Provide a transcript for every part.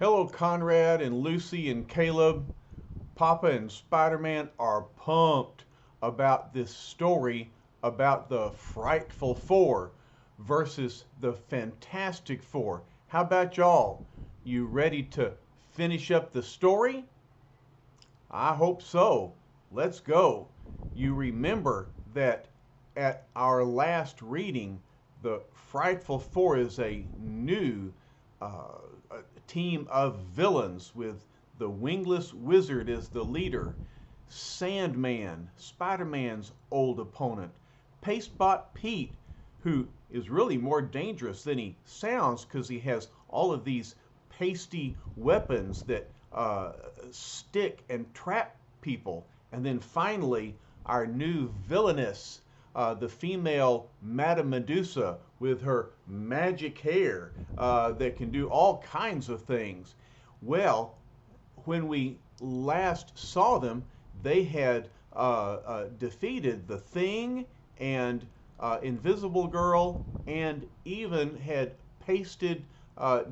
Hello, Conrad and Lucy and Caleb. Papa and Spider-Man are pumped about this story about the Frightful Four versus the Fantastic Four. How about y'all? You ready to finish up the story? I hope so. Let's go. You remember that at our last reading, the Frightful Four is a new team of villains with the Wingless Wizard as the leader, Sandman, Spider-Man's old opponent, Pastebot Pete, who is really more dangerous than he sounds because he has all of these pasty weapons that stick and trap people. And then finally, our new villainess, the female Madame Medusa with her magic hair that can do all kinds of things. Well, when we last saw them, they had defeated the Thing and Invisible Girl, and even had pasted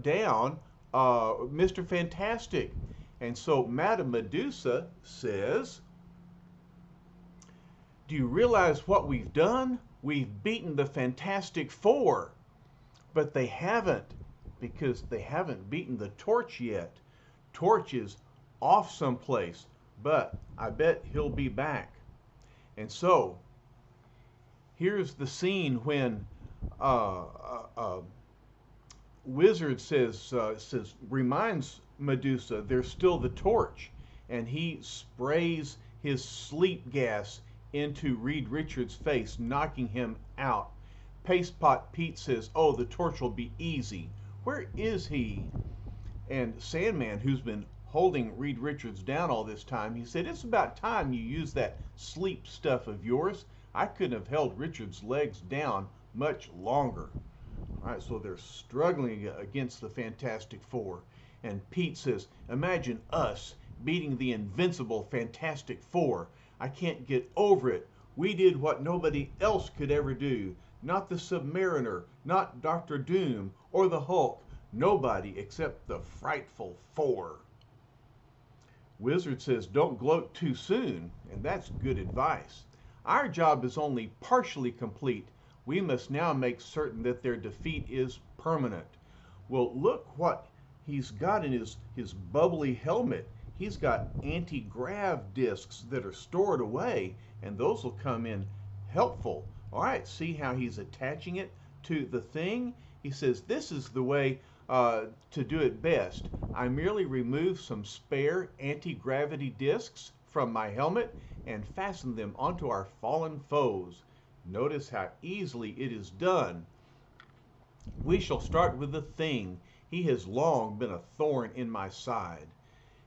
down Mr. Fantastic. And so Madame Medusa says, "Do you realize what we've done? We've beaten the Fantastic Four." But they haven't, because they haven't beaten the Torch yet. Torch is off someplace, but I bet he'll be back. And so here's the scene when Wizard reminds Medusa there's still the Torch, and he sprays his sleep gas into Reed Richards' face, knocking him out. Pastepot Pete says, "Oh, the Torch will be easy. Where is he?" And Sandman, who's been holding Reed Richards down all this time, he said, "It's about time you use that sleep stuff of yours. I couldn't have held Richards' legs down much longer." All right, so they're struggling against the Fantastic Four. And Pete says, "Imagine us beating the invincible Fantastic Four. I can't get over it. We did what nobody else could ever do. Not the Submariner, not Dr. Doom, or the Hulk. Nobody except the Frightful Four." Wizard says, "Don't gloat too soon," and that's good advice. "Our job is only partially complete. We must now make certain that their defeat is permanent." Well, look what he's got in his bubbly helmet. He's got anti-grav discs that are stored away, and those will come in helpful. All right, see how he's attaching it to the Thing? He says, "This is the way to do it best. I merely remove some spare anti-gravity discs from my helmet and fasten them onto our fallen foes. Notice how easily it is done. We shall start with the Thing. He has long been a thorn in my side."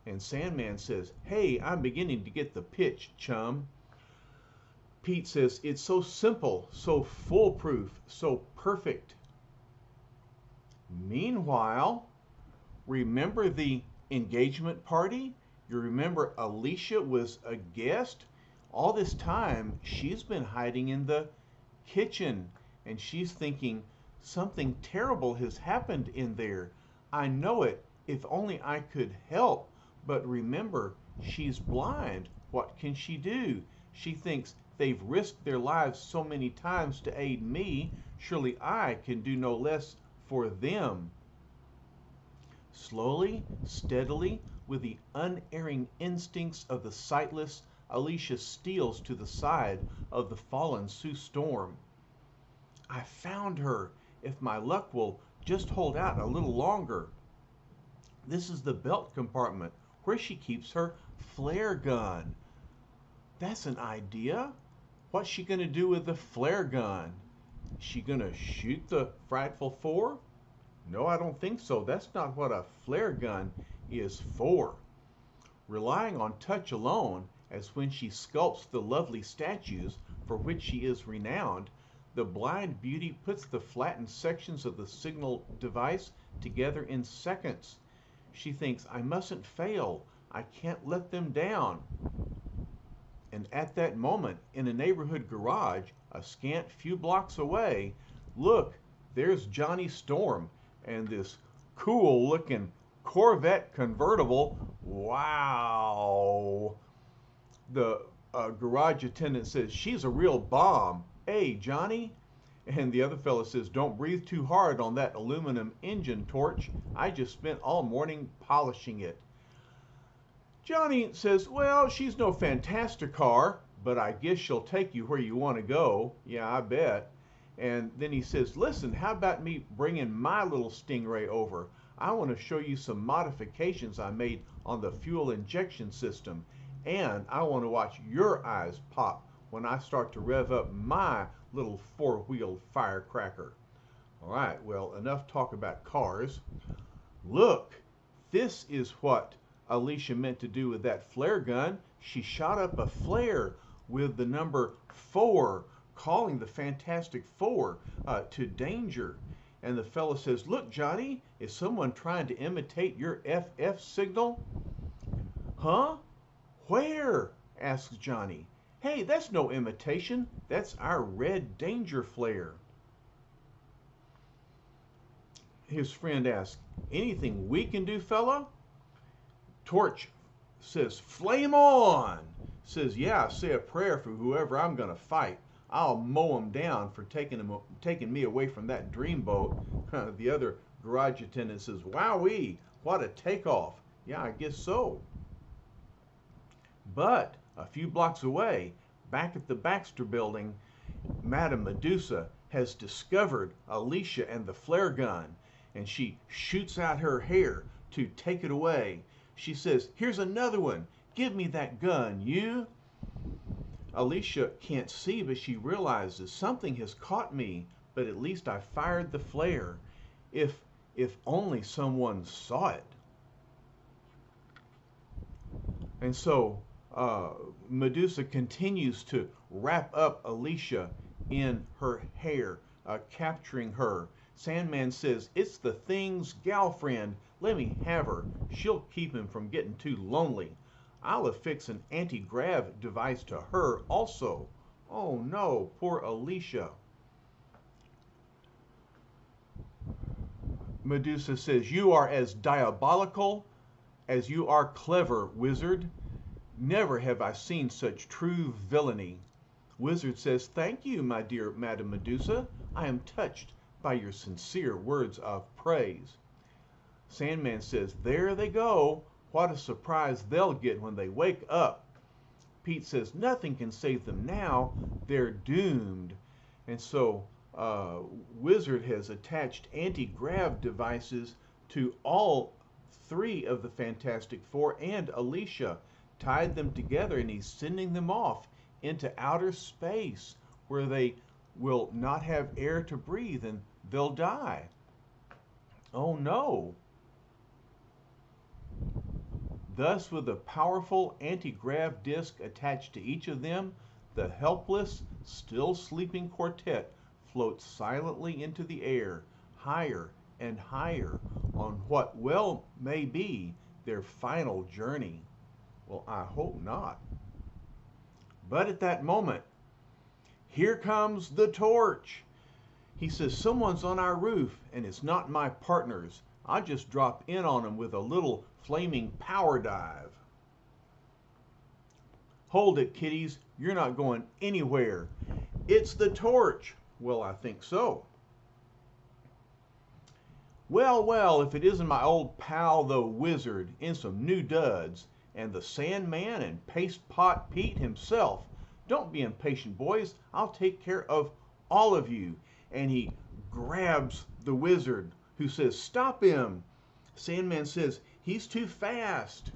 And Sandman says, "Hey, I'm beginning to get the pitch, chum." Pete says, "It's so simple, so foolproof, so perfect." Meanwhile, remember the engagement party? You remember Alicia was a guest? All this time, she's been hiding in the kitchen, and she's thinking, something terrible has happened in there. I know it. If only I could help. But remember, she's blind. What can she do? She thinks, they've risked their lives so many times to aid me. Surely I can do no less for them. Slowly, steadily, with the unerring instincts of the sightless, Alicia steals to the side of the fallen Sue Storm. "I found her. If my luck will just hold out a little longer. This is the belt compartment where she keeps her flare gun. That's an idea. What's she going to do with the flare gun? Is she going to shoot the Frightful Four? No, I don't think so. That's not what a flare gun is for." Relying on touch alone, as when she sculpts the lovely statues for which she is renowned, the blind beauty puts the flattened sections of the signal device together in seconds. She thinks, I mustn't fail. I can't let them down. And at that moment, in a neighborhood garage, a scant few blocks away, look, there's Johnny Storm and this cool-looking Corvette convertible. Wow. The garage attendant says, she's a real bomb. Hey, Johnny. And the other fellow says, don't breathe too hard on that aluminum engine, Torch. I just spent all morning polishing it. Johnny says, well, she's no fantastic car, but I guess she'll take you where you want to go. Yeah, I bet. And then he says, listen, how about me bringing my little Stingray over? I want to show you some modifications I made on the fuel injection system. And I want to watch your eyes pop when I start to rev up my little four-wheeled firecracker. All right, well, enough talk about cars. Look, this is what Alicia meant to do with that flare gun. She shot up a flare with the number 4, calling the Fantastic Four to danger. And the fellow says, look, Johnny, is someone trying to imitate your FF signal? Huh? Where? Asks Johnny. Hey, that's no imitation. That's our red danger flare. His friend asks, anything we can do, fella? Torch says, flame on. Says, yeah, say a prayer for whoever I'm going to fight. I'll mow him down for taking me away from that dreamboat. The other garage attendant says, wowee, what a takeoff. Yeah, I guess so. But a few blocks away, back at the Baxter building, Madame Medusa has discovered Alicia and the flare gun, and she shoots out her hair to take it away. She says, here's another one. Give me that gun, you. Alicia can't see, but she realizes something has caught me, but at least I fired the flare. If only someone saw it. And so Medusa continues to wrap up Alicia in her hair, capturing her. Sandman says, it's the Thing's gal friend. Let me have her. She'll keep him from getting too lonely. I'll affix an anti-grav device to her also. Oh no, poor Alicia. Medusa says, you are as diabolical as you are clever, wizard. Never have I seen such true villainy. Wizard says, thank you, my dear Madame Medusa. I am touched by your sincere words of praise. Sandman says, there they go. What a surprise they'll get when they wake up. Pete says, nothing can save them now. They're doomed. And so Wizard has attached anti-grav devices to all 3 of the Fantastic Four and Alicia, tied them together, and he's sending them off into outer space where they will not have air to breathe and they'll die. Oh no. Thus, with a powerful anti-grav disc attached to each of them, the helpless, still sleeping quartet floats silently into the air, higher and higher, on what well may be their final journey. Well, I hope not. But at that moment, here comes the Torch. He says, someone's on our roof, and it's not my partners. I just dropped in on them with a little flaming power dive. Hold it, kiddies. You're not going anywhere. It's the Torch. Well, I think so. Well, well, if it isn't my old pal, the Wizard, in some new duds, and the Sandman and Paste Pot Pete himself. Don't be impatient, boys. I'll take care of all of you. And he grabs the Wizard, who says, stop him. Sandman says, he's too fast.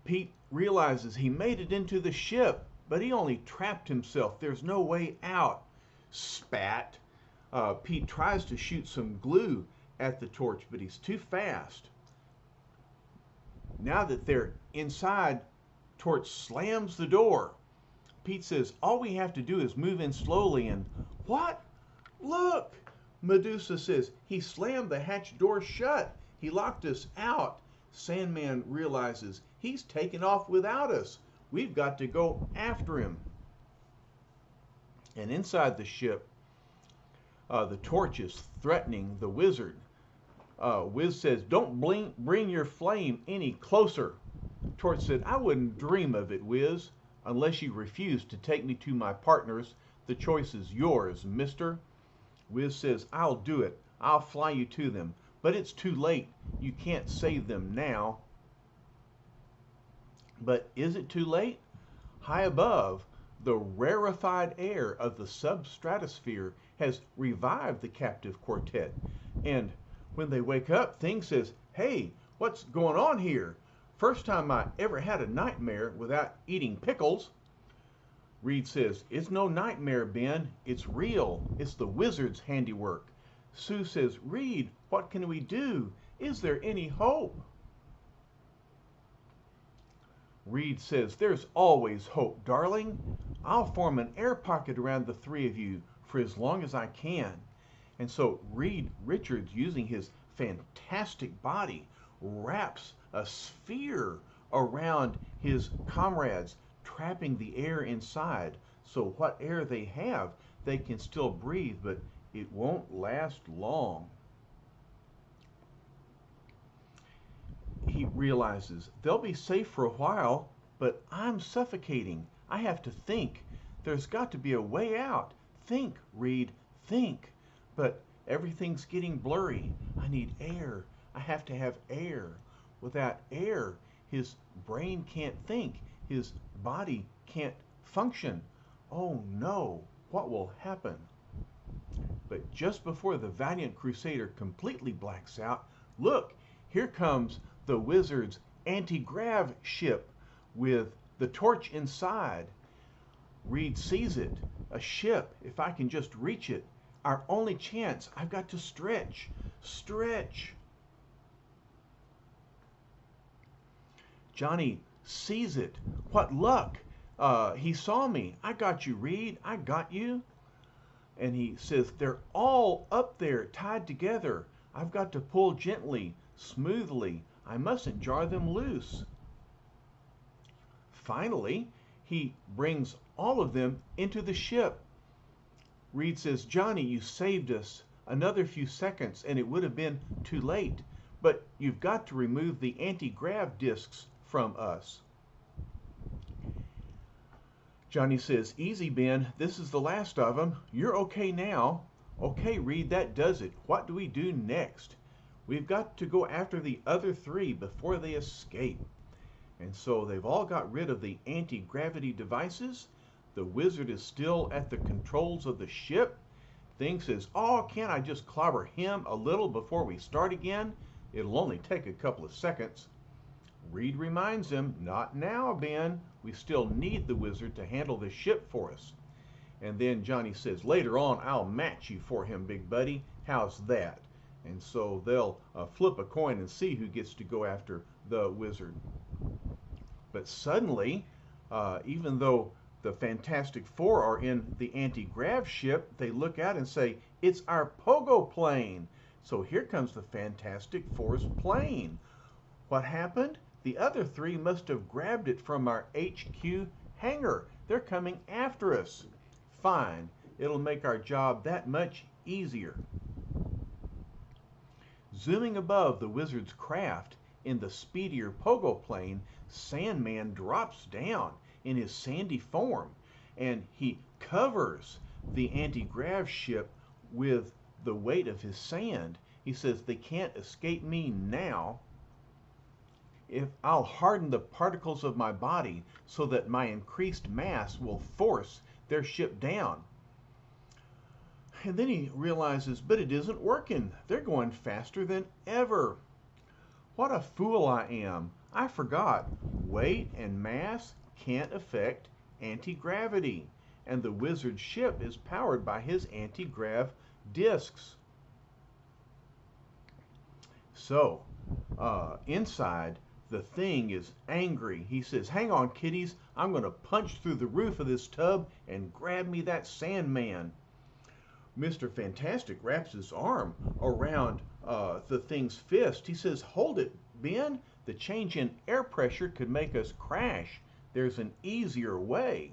Pete realizes he made it into the ship, but he only trapped himself. There's no way out. Spat. Pete tries to shoot some glue at the Torch, but he's too fast. Now that they're inside, Torch slams the door. Pete says, all we have to do is move in slowly and... What? Look! Medusa says, he slammed the hatch door shut. He locked us out. Sandman realizes he's taken off without us. We've got to go after him. And inside the ship, The torch is threatening the wizard. Wiz says, "Don't bring your flame any closer." Torch said, "I wouldn't dream of it, Wiz, unless you refuse to take me to my partners. The choice is yours, mister." Wiz says, "I'll do it. I'll fly you to them. But it's too late. You can't save them now." But is it too late? High above, the rarefied air of the substratosphere has revived the captive quartet. And when they wake up, Thing says, "Hey, what's going on here? First time I ever had a nightmare without eating pickles." Reed says, "It's no nightmare, Ben. It's real. It's the wizard's handiwork." Sue says, "Reed, what can we do? Is there any hope?" Reed says, "There's always hope, darling. I'll form an air pocket around the three of you for as long as I can." And so Reed Richards, using his fantastic body, wraps a sphere around his comrades, trapping the air inside. So what air they have, they can still breathe, but it won't last long. He realizes they'll be safe for a while, but I'm suffocating. I have to think. There's got to be a way out. Think, Reed, think. But everything's getting blurry. I need air. I have to have air. Without air, his brain can't think. His body can't function. Oh no, what will happen? But just before the valiant crusader completely blacks out, look, here comes the wizard's anti-grav ship with the torch inside. Reed sees it. A ship, if I can just reach it. Our only chance. I've got to stretch. Stretch. Johnny sees it. What luck. He saw me. I got you, Reed. I got you. And he says, "They're all up there, tied together. I've got to pull gently, smoothly. I mustn't jar them loose." Finally, he brings all of them into the ship. Reed says, "Johnny, you saved us. Another few seconds and it would have been too late. But you've got to remove the anti-grav discs from us." Johnny says, "Easy, Ben. This is the last of them. You're okay now." "Okay, Reed, that does it. What do we do next?" "We've got to go after the other three before they escape." And so they've all got rid of the anti-gravity devices. The wizard is still at the controls of the ship. Thing says, "Oh, can't I just clobber him a little before we start again? It'll only take a couple of seconds." Reed reminds him, "Not now, Ben. We still need the wizard to handle the ship for us." And then Johnny says, "Later on, I'll match you for him, big buddy. How's that?" And so they'll flip a coin and see who gets to go after the wizard. But suddenly, even though the Fantastic Four are in the anti-grav ship, they look out and say, "It's our pogo plane." So here comes the Fantastic Four's plane. What happened? The other three must have grabbed it from our HQ hangar. They're coming after us. Fine. It'll make our job that much easier. Zooming above the wizard's craft in the speedier pogo plane, Sandman drops down in his sandy form, and he covers the anti-grav ship with the weight of his sand. He says, "They can't escape me now. If I'll harden the particles of my body so that my increased mass will force their ship down." And then he realizes, but it isn't working. They're going faster than ever. What a fool I am. I forgot. Weight and mass can't affect anti-gravity. And the wizard's ship is powered by his anti-grav discs. So, inside, the Thing is angry. He says, "Hang on, kiddies. I'm going to punch through the roof of this tub and grab me that Sandman." Mr. Fantastic wraps his arm around the Thing's fist. He says, "Hold it, Ben. The change in air pressure could make us crash. There's an easier way."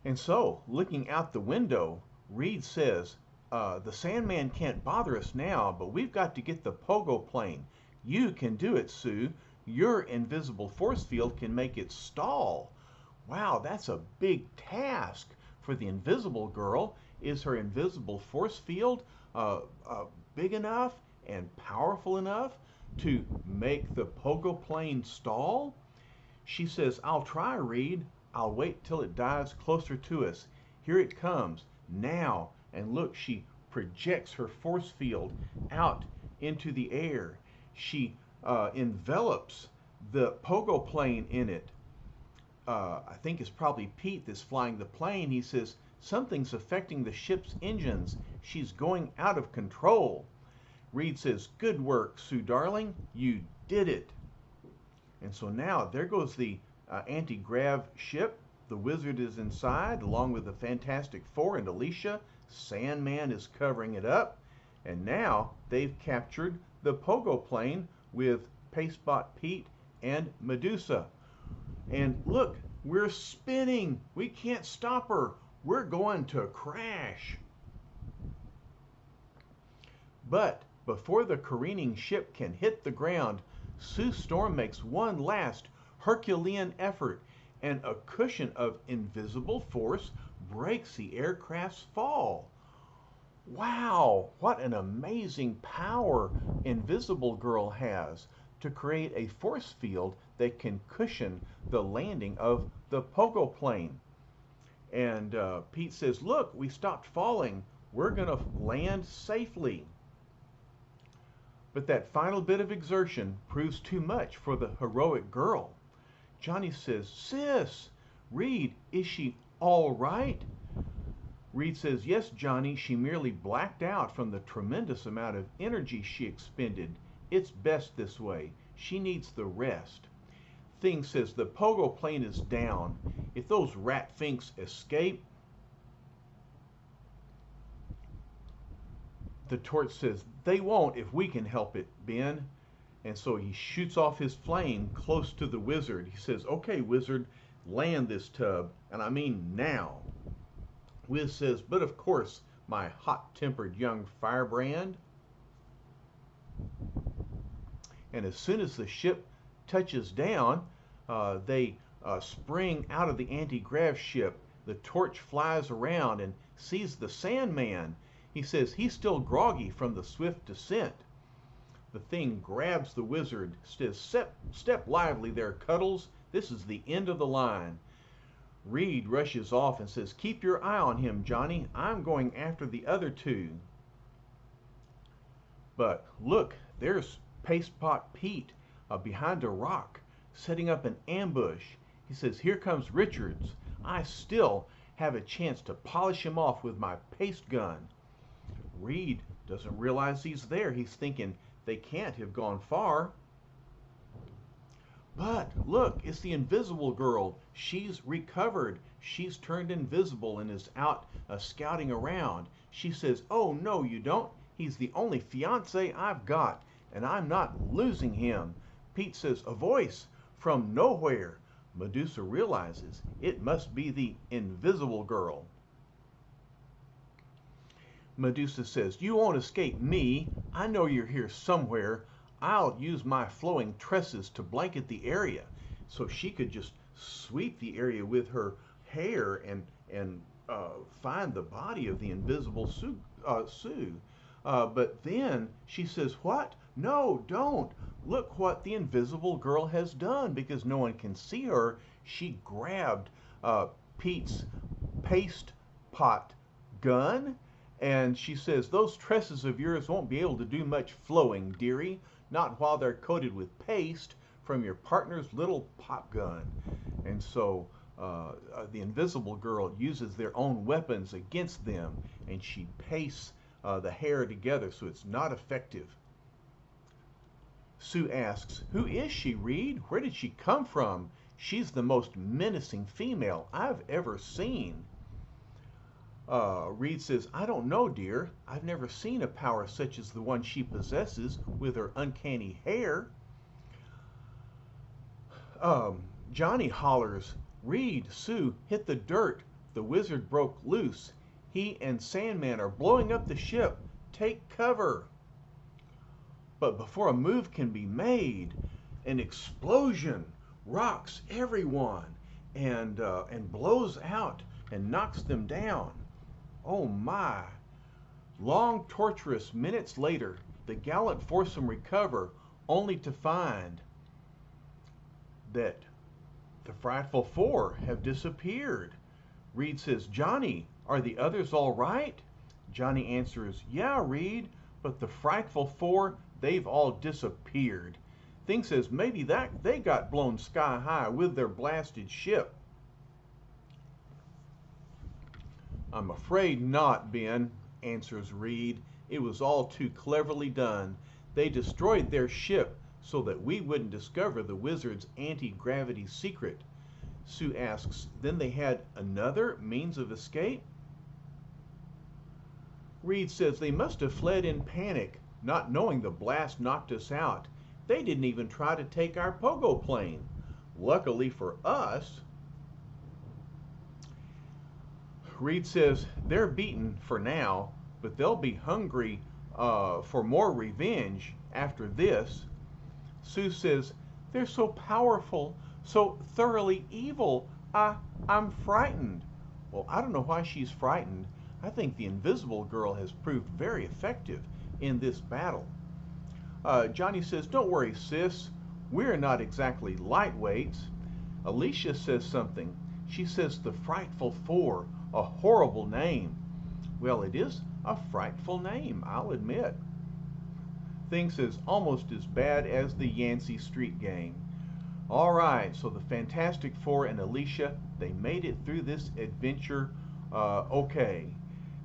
And so, looking out the window, Reed says, the Sandman can't bother us now, but we've got to get the pogo plane. You can do it, Sue. Your invisible force field can make it stall. Wow, that's a big task for the invisible girl. Is her invisible force field big enough and powerful enough to make the pogo plane stall? She says, I'll try, Reed. I'll wait till it dives closer to us. Here it comes, now. And look, she projects her force field out into the air. She envelops the pogo plane in it. I think it's probably Pete that's flying the plane. He says, something's affecting the ship's engines. She's going out of control. Reed says, good work, Sue darling. You did it. And so now there goes the anti-grav ship. The Wizard is inside along with the Fantastic Four and Alicia. Sandman is covering it up. And now they've captured the pogo plane with Pastebot Pete and Medusa. And look, we're spinning. We can't stop her. We're going to crash. But before the careening ship can hit the ground, Sue Storm makes one last Herculean effort, and a cushion of invisible force breaks the aircraft's fall. Wow, what an amazing power Invisible Girl has to create a force field that can cushion the landing of the pogo plane. And Pete says, look, we stopped falling. We're going to land safely. But that final bit of exertion proves too much for the heroic girl. Johnny says, sis, Reed, is she all right? Reed says, yes, Johnny, she merely blacked out from the tremendous amount of energy she expended. It's best this way. She needs the rest. Thing says, the pogo plane is down. If those rat finks escape... The Torch says, they won't if we can help it, Ben. And so he shoots off his flame close to the Wizard. He says, okay, Wizard, land this tub, and I mean now. Wiz says, but of course, my hot-tempered young firebrand. And as soon as the ship touches down, they spring out of the anti-grav ship. The Torch flies around and sees the Sandman. He says he's still groggy from the swift descent. The Thing grabs the Wizard, says, step lively there, Cuddles. This is the end of the line. Reed rushes off and says, keep your eye on him, Johnny. I'm going after the other two. But look, there's Pastepot Pete behind a rock, setting up an ambush. He says, here comes Richards. I still have a chance to polish him off with my paste gun. Reed doesn't realize he's there. He's thinking they can't have gone far. But look, it's the Invisible Girl. She's recovered. She's turned invisible and is out scouting around. She says, oh, no, you don't. He's the only fiance I've got, and I'm not losing him. Pete says, a voice from nowhere. Medusa realizes it must be the Invisible Girl. Medusa says, you won't escape me. I know you're here somewhere. I'll use my flowing tresses to blanket the area. So she could just sweep the area with her hair and find the body of the invisible Sue. But then she says, what? No, don't. Look what the Invisible Girl has done. Because no one can see her, she grabbed Pete's paste pot gun. And she says, those tresses of yours won't be able to do much flowing, dearie. Not while they're coated with paste from your partner's little pop gun. And so the Invisible Girl uses their own weapons against them, and she pastes the hair together so it's not effective. Sue asks, who is she, Reed? Where did she come from? She's the most menacing female I've ever seen. Reed says, I don't know, dear. I've never seen a power such as the one she possesses with her uncanny hair. Johnny hollers, Reed, Sue, hit the dirt. The wizard broke loose. He and Sandman are blowing up the ship. Take cover. But before a move can be made, an explosion rocks everyone and blows out and knocks them down. Oh my. Long, torturous minutes later, the gallant foursome recover, only to find that the Frightful Four have disappeared. Reed says, Johnny, are the others all right? Johnny answers, yeah, Reed, but the Frightful Four, they've all disappeared. Thing says maybe that they got blown sky high with their blasted ship. I'm afraid not, Ben, answers Reed. It was all too cleverly done. They destroyed their ship so that we wouldn't discover the wizard's anti-gravity secret. Sue asks, then they had another means of escape? Reed says they must have fled in panic, not knowing the blast knocked us out. They didn't even try to take our pogo plane. Luckily for us. Reed says they're beaten for now, but they'll be hungry for more revenge after this. Sue says, they're so powerful, so thoroughly evil. I'm frightened. Well, I don't know why she's frightened. I think the Invisible Girl has proved very effective in this battle. Johnny says, don't worry, sis. We're not exactly lightweights. Alicia says something. She says the Frightful Four, a horrible name. Well, it is a frightful name, I'll admit. Thinks is almost as bad as the Yancey Street Gang. All right, so the Fantastic Four and Alicia, they made it through this adventure okay.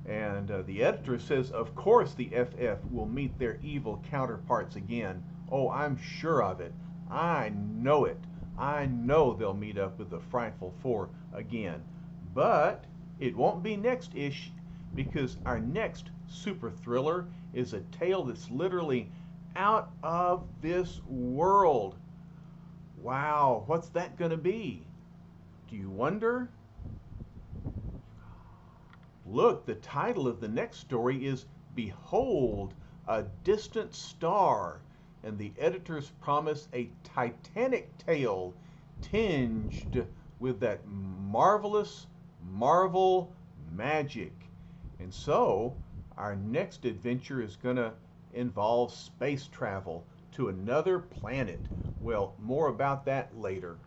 And the editor says, of course the FF will meet their evil counterparts again. Oh, I'm sure of it. I know it. I know they'll meet up with the Frightful Four again. But it won't be next-ish, because our next super thriller is a tale that's literally out of this world. Wow, what's that going to be? Do you wonder? Look, the title of the next story is Behold, a Distant Star, and the editors promise a titanic tale tinged with that marvelous Marvel magic. And so, our next adventure is going to involve space travel to another planet. Well, more about that later.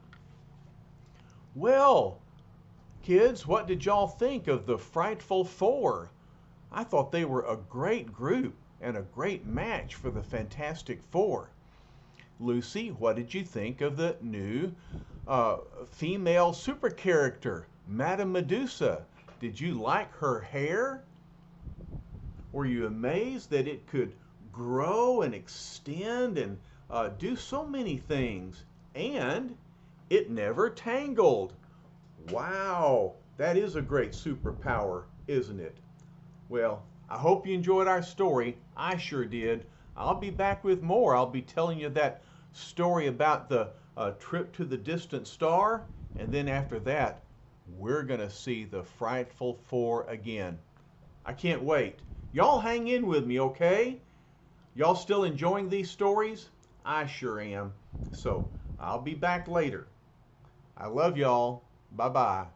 Well, kids, what did y'all think of the Frightful Four? I thought they were a great group and a great match for the Fantastic Four. Lucy, what did you think of the new female super character, Madame Medusa? Did you like her hair? Were you amazed that it could grow and extend and do so many things? And it never tangled. Wow, that is a great superpower, isn't it? Well, I hope you enjoyed our story. I sure did. I'll be back with more. I'll be telling you that story about the trip to the distant star, and then after that, we're going to see the Frightful Four again. I can't wait. Y'all hang in with me, okay? Y'all still enjoying these stories? I sure am. So, I'll be back later. I love y'all. Bye-bye.